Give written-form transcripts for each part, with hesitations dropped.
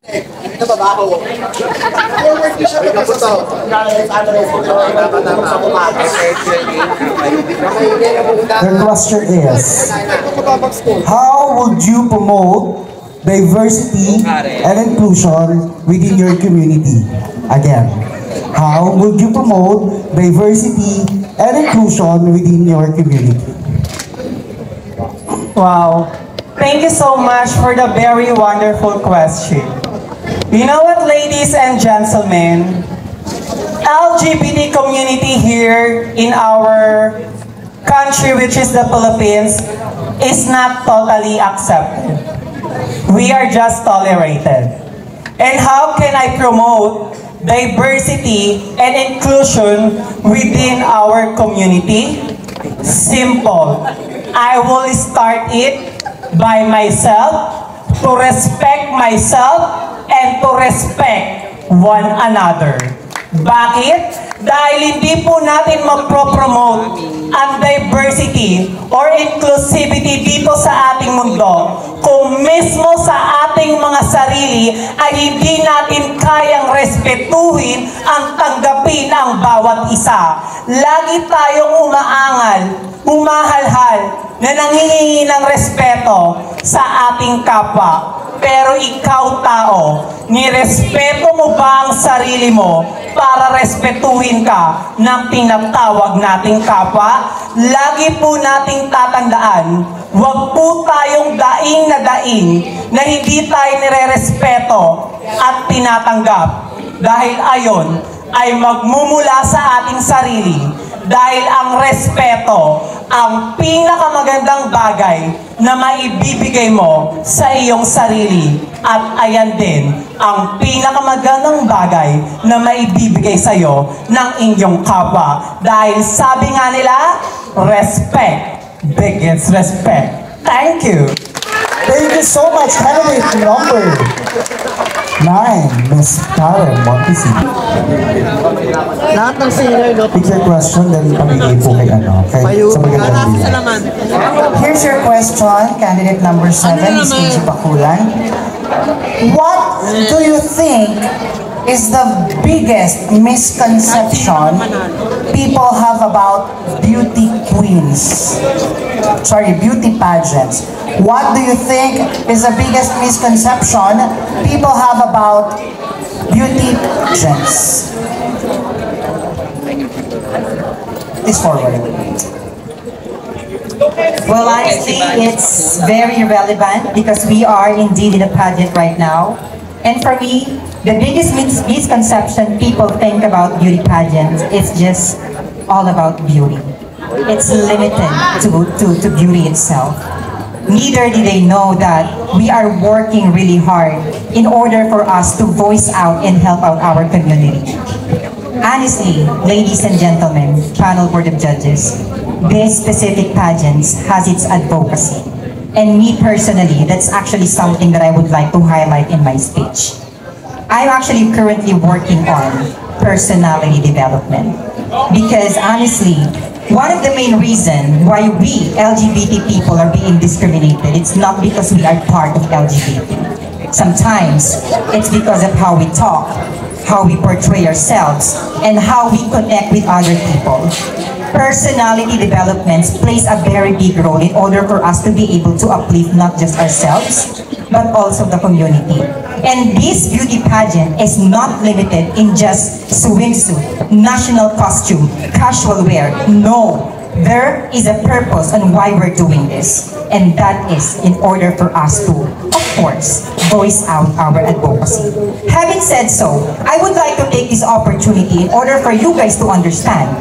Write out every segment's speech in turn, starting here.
Ito babaho. Forward ko siya kasi sa The question is, how would you promote diversity and inclusion within your community? Again, how would you promote diversity and inclusion within your community? Wow. Thank you so much for the very wonderful question. You know what, ladies and gentlemen? LGBT community here in our country, which is the Philippines, is not totally accepted. We are just tolerated. And how can I promote diversity and inclusion within our community? Simple. I will start it by myself, to respect myself, and to respect one another. Bakit? Dahil hindi po natin magpro-promote ang diversity or inclusivity dito sa ating mundo kung mismo sa ating mga sarili ay hindi natin kayang respetuhin ang tanggapin ang bawat isa. Lagi tayong umaangal, umahalhal na nanghihingi ng respeto sa ating kapwa. Pero ikaw tao, nirespeto mo ba ang sarili mo para respetuhin ka ng tinatawag nating kapwa? Lagi po nating tatandaan, huwag po tayong daing na hindi tayo nire-respeto at tinatanggap. Dahil ayon ay magmumula sa ating sarili. Dahil ang respeto, ang pinakamagandang bagay na maibibigay mo sa iyong sarili. At ayan din, ang pinakamagandang bagay na maibibigay sa iyo ng inyong kapwa. Dahil sabi nga nila, respect begets respect. Thank you. Thank you so much, candidate number 9, Ms. Karen Montesi. Lahat ng senior, no? Pick your question, then pamigay po kay sa magandang bilang. Here's your question, candidate number 7, Ms. Gigi Bakulan. What do you think is the biggest misconception people have about beauty queens? Sorry, beauty pageants. What do you think is the biggest misconception people have about beauty pageants? Please forward. Well, honestly, it's very relevant because we are indeed in a pageant right now. And for me, the biggest misconception people think about beauty pageants is just all about beauty. It's limited to beauty itself. Neither do they know that we are working really hard in order for us to voice out and help out our community. Honestly, ladies and gentlemen, panel board of judges, this specific pageants has its advocacy. And me personally, that's actually something that I would like to highlight in my speech. I'm actually currently working on personality development. Because honestly, one of the main reasons why we LGBT people are being discriminated, it's not because we are part of LGBT. Sometimes, it's because of how we talk, how we portray ourselves, and how we connect with other people. Personality development plays a very big role in order for us to be able to uplift not just ourselves, but also the community. And this beauty pageant is not limited in just swimsuit, national costume, casual wear. No, there is a purpose on why we're doing this. And that is in order for us to, of course, voice out our advocacy. Having said so, I would like to take this opportunity in order for you guys to understand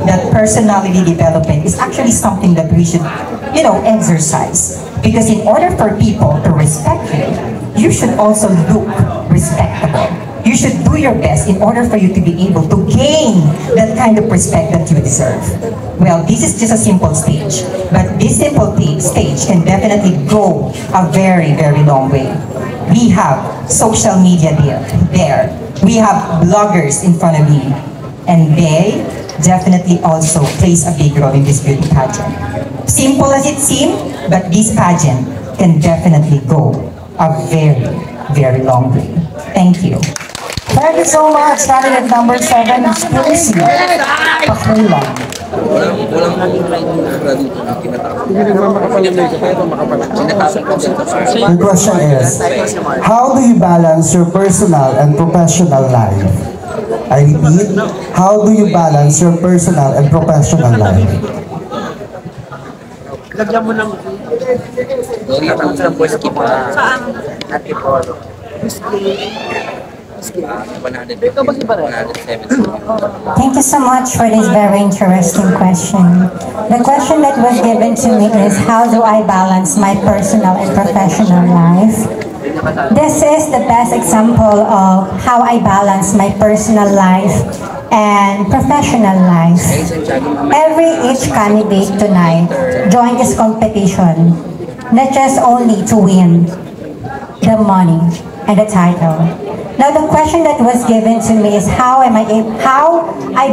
that personality development is actually something that we should, exercise. Because in order for people to respect you, you should also look respectable. You should do your best in order for you to be able to gain that kind of respect that you deserve. Well, this is just a simple stage, but this simple stage can definitely go a very, very long way. We have social media there. We have bloggers in front of me, and they definitely also plays a big role in this beauty pageant. Simple as it seems, but this pageant can definitely go a very, very long way. Thank you. Thank you so much. Candidate number 7, Ms. Lucy Pakulan. Walang naging right na dito na tinatawag. The question is, how do you balance your personal and professional life? I repeat, how do you balance your personal and professional life? Lagyan mo ng... Sorry, tapos ng voice keep na. Saan? Ate Polo. 170. Thank you so much for this very interesting question. The question that was given to me is, how do I balance my personal and professional life? This is the best example of how I balance my personal life and professional life. Each candidate tonight joined this competition, not just only to win the money and the title. Now the question that was given to me is how I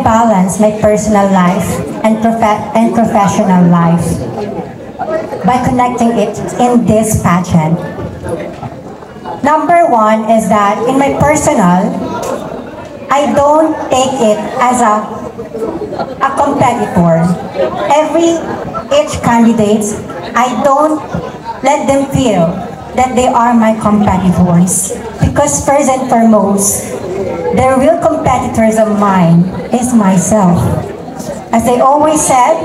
balance my personal life and professional life by connecting it in this pageant. Number one is that in my personal, I don't take it as a competitor. Each candidate, I don't let them feel that they are my competitors. Because first and foremost, the real competitors of mine is myself. As I always said,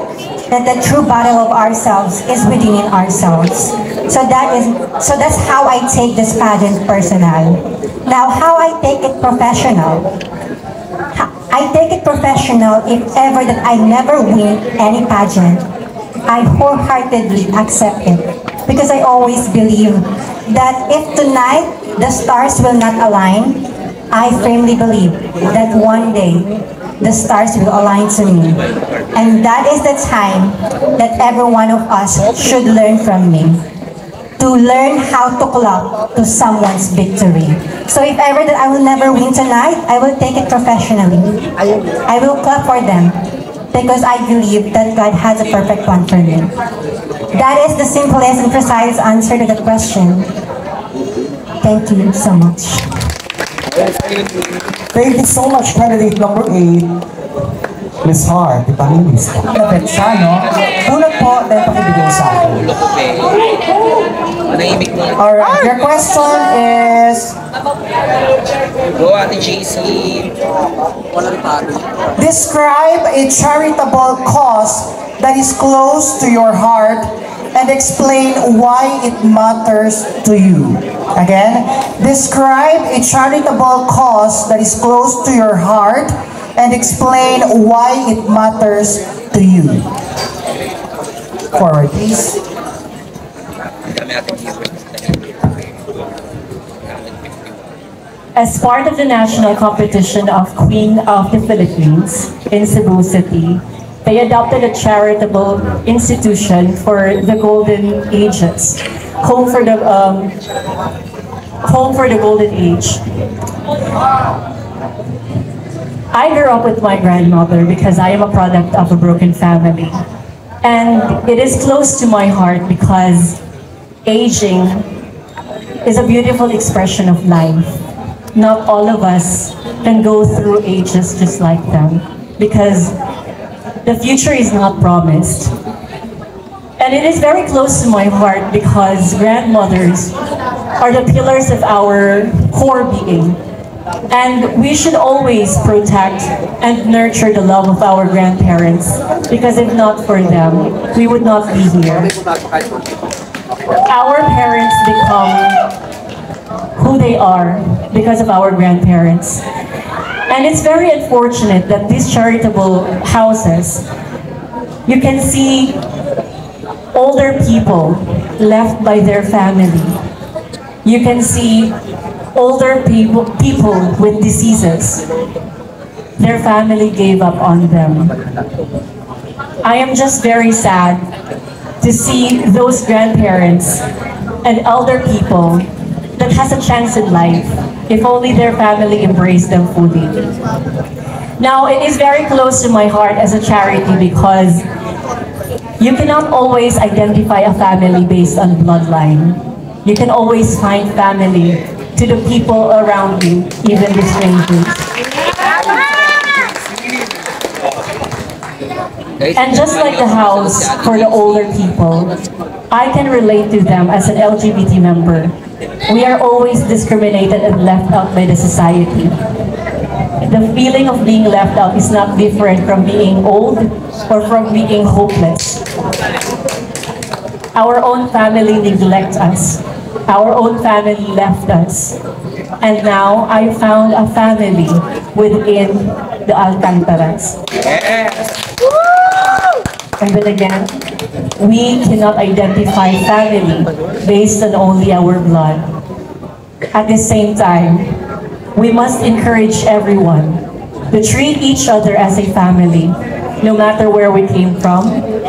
that the true battle of ourselves is within ourselves. So that's how I take this pageant personal. Now, how I take it professional. I take it professional if ever that I never win any pageant. I wholeheartedly accept it. Because I always believe that if tonight the stars will not align, I firmly believe that one day the stars will align to me. And that is the time that every one of us should learn from me. To learn how to clap to someone's victory. So if ever that I will never win tonight, I will take it professionally. I will clap for them. Because I believe that God has a perfect plan for me. That is the simplest and precise answer to the question. Thank you so much. Thank you so much, candidate number 8, Ms. Hart, ipamilis ka. Lapit siya, no? Una po, dahil pakibigay sa akin. Manahimik mo. Alright, your question is, Go, Ate JC. describe a charitable cause that is close to your heart and explain why it matters to you. Again, describe a charitable cause that is close to your heart and explain why it matters to you. Forward, please. As part of the national competition of Queen of the Philippines in Cebu City, they adopted a charitable institution for the Golden Ages, home for the Golden Age. I grew up with my grandmother because I am a product of a broken family. And it is close to my heart because aging is a beautiful expression of life. Not all of us can go through ages just like them because the future is not promised. And it is very close to my heart because grandmothers are the pillars of our core being. And we should always protect and nurture the love of our grandparents because if not for them, we would not be here. Our parents become who they are because of our grandparents. And it's very unfortunate that these charitable houses, you can see older people left by their family. You can see older people with diseases. Their family gave up on them. I am just very sad to see those grandparents and elder people that has a chance in life if only their family embraced them fully. Now, it is very close to my heart as a charity because you cannot always identify a family based on bloodline. You can always find family to the people around you, even the strangers. And just like the house for the older people, I can relate to them as an LGBT member. We are always discriminated and left out by the society. The feeling of being left out is not different from being old or from being hopeless. Our own family neglects us. Our own family left us. And now I found a family within the Alcantaras. And then again, we cannot identify family based on only our blood. At the same time, we must encourage everyone to treat each other as a family, no matter where we came from,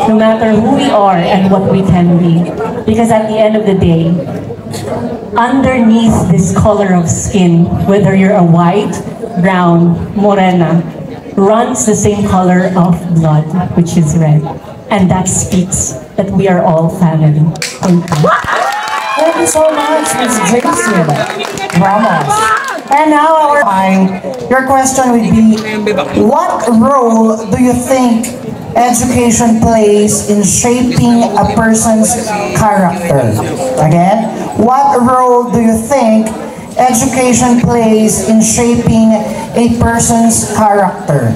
no matter who we are and what we can be. Because at the end of the day, underneath this color of skin, whether you're a white, brown, morena, runs the same color of blood, which is red. And that speaks that we are all family. Thank you. Thank you so much, Ms. Jason Ramos. And now your question would be, what role do you think education plays in shaping a person's character? Again, what role do you think education plays in shaping a person's character?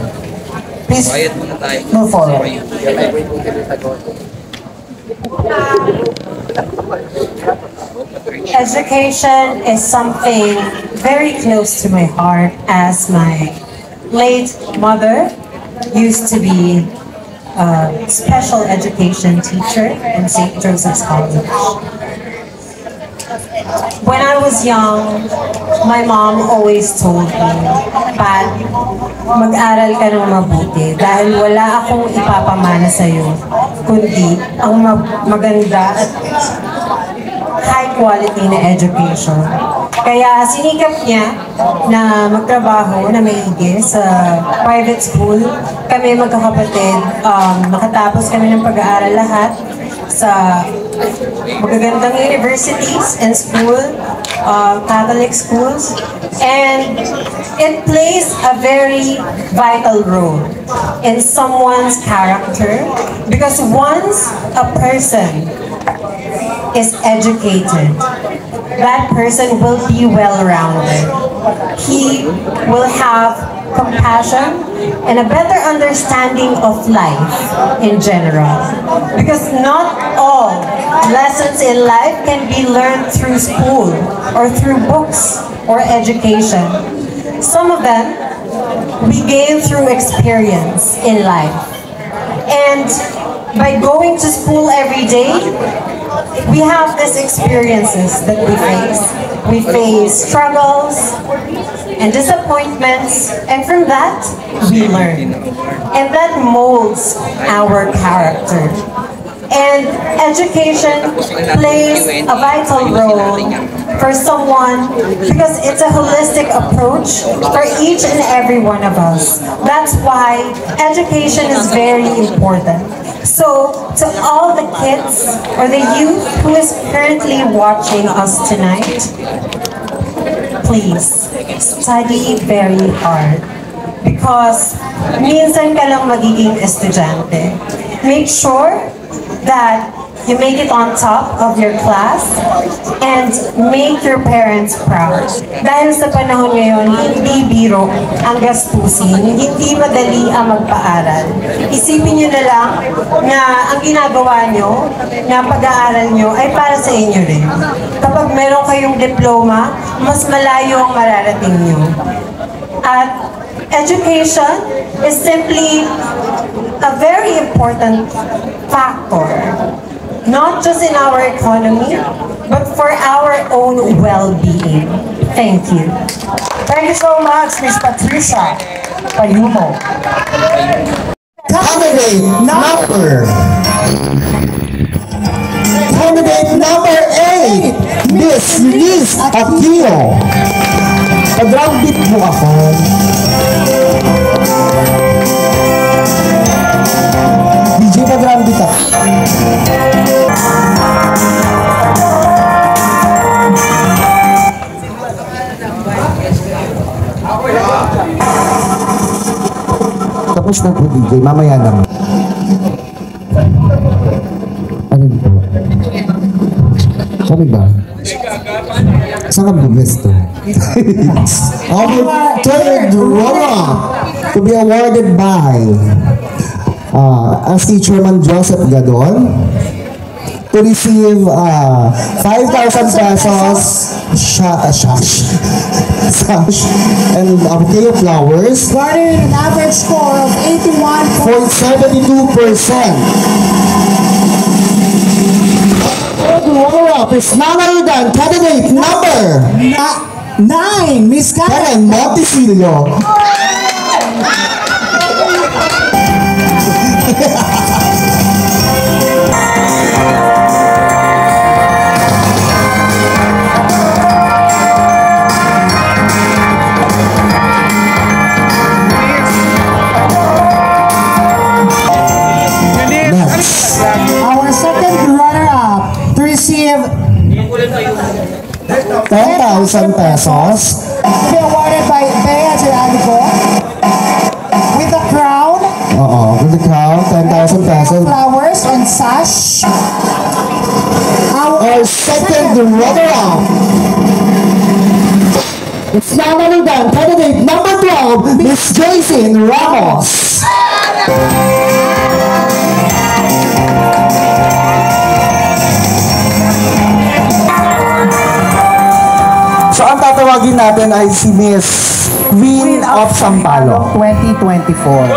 Please move forward. Education is something very close to my heart, as my late mother used to be a special education teacher in St. Joseph's College. When I was young, my mom always told me, Pat, mag-aral ka ng mabuti dahil wala akong ipapamana sa'yo, kundi ang maganda at high quality na education. Kaya sinikap niya na magtrabaho na maigi sa private school. Kami magkakapatid, nakatapos kami ng pag-aaral lahat sa magagandang universities and school, Catholic schools, and it plays a very vital role in someone's character, because once a person is educated, that person will be well-rounded. He will have compassion and a better understanding of life in general. Because not all lessons in life can be learned through school or through books or education. Some of them we gain through experience in life. And by going to school every day, we have these experiences that we face. We face struggles and disappointments, and from that, we learn. And that molds our character. And education plays a vital role for someone because it's a holistic approach for each and every one of us. That's why education is very important. So, to all the kids or the youth who is currently watching us tonight, please study very hard. Because minsan ka lang magiging estudyante. Make sure that you make it on top of your class and make your parents proud. Dahil sa panahon ngayon, hindi biro ang gastusin, hindi madali ang magpaaral. Isipin nyo na lang na ang ginagawa nyo, na pag-aaral nyo ay para sa inyo rin. Kapag meron kayong diploma, mas malayo ang mararating nyo. At education is simply a very important factor, not just in our economy, but for our own well-being. Thank you. Thank you so much, Ms. Patricia Payumo. Candidate number 8, Miss Liz Aquino. Pag-round beat mo ako. DJ, pag-round beat ako. Tapos na po, DJ. Mamaya naman. Ano dito? Sabi ba? Saan ka bugis to? Our third runner to be awarded by as Chairman Joseph Gadon to receive 5,000 pesos sash and a bouquet of flowers. Garnered an average score of 81.72%. The runner-up is none other than candidate number 9, Miss Karen Montesilio. Our second runner-up to receive 10,000 pesos. to be awarded by Bea Geranico with the crown, With the crown, 10,000 pesos. flowers, and sash. Our second runner-up. It's none other than candidate number 12, Miss Jason Ramos. So ang tatawagin natin ay si Miss Queen of Sampaloc. 2024.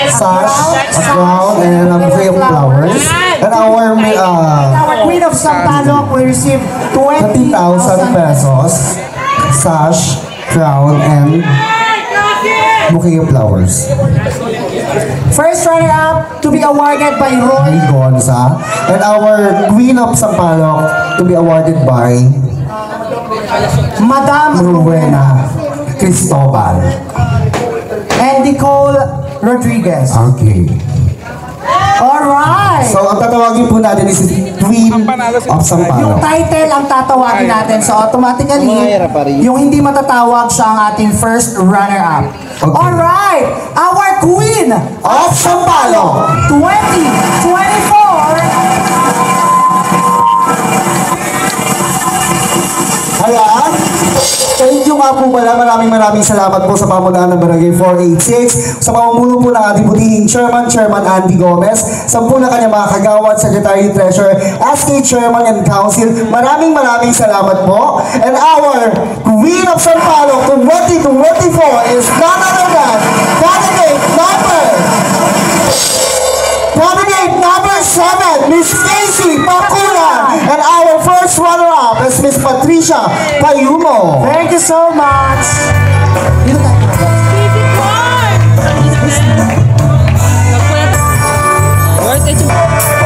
Sash, a crown, and a bouquet of flowers. And our Our Queen of Sampaloc will receive 20,000 pesos, sash, crown, and bouquet of flowers. First runner-up to be awarded by Roy Gonza. And our Queen of Sampaloc to be awarded by Madam Rowena Cristobal. and Nicole Rodriguez. Okay. Alright! So ang tatawagin po natin is Queen of Yung Sampaloc. title ang tatawagin natin. So automatically, yung hindi matatawag siya ang ating first runner-up. Okay. Alright! Our Queen Of Sampaloc! 2024 Ayan. Thank you nga po pala. Maraming salamat po sa pamulaan ng Barangay 486. Sa pamumuno po ng ating butihing Chairman Andy Gomez. Sa po na kanyang mga kagawad, Secretary Treasurer, SK Chairman and Council. Maraming salamat po. And our Queen of Sampaloc 2024 is none other than candidate number 7, Miss Casey Paculan. And our first runner-up is Miss Patricia Payumo. Thank you so much! Dito tayo. Worth it.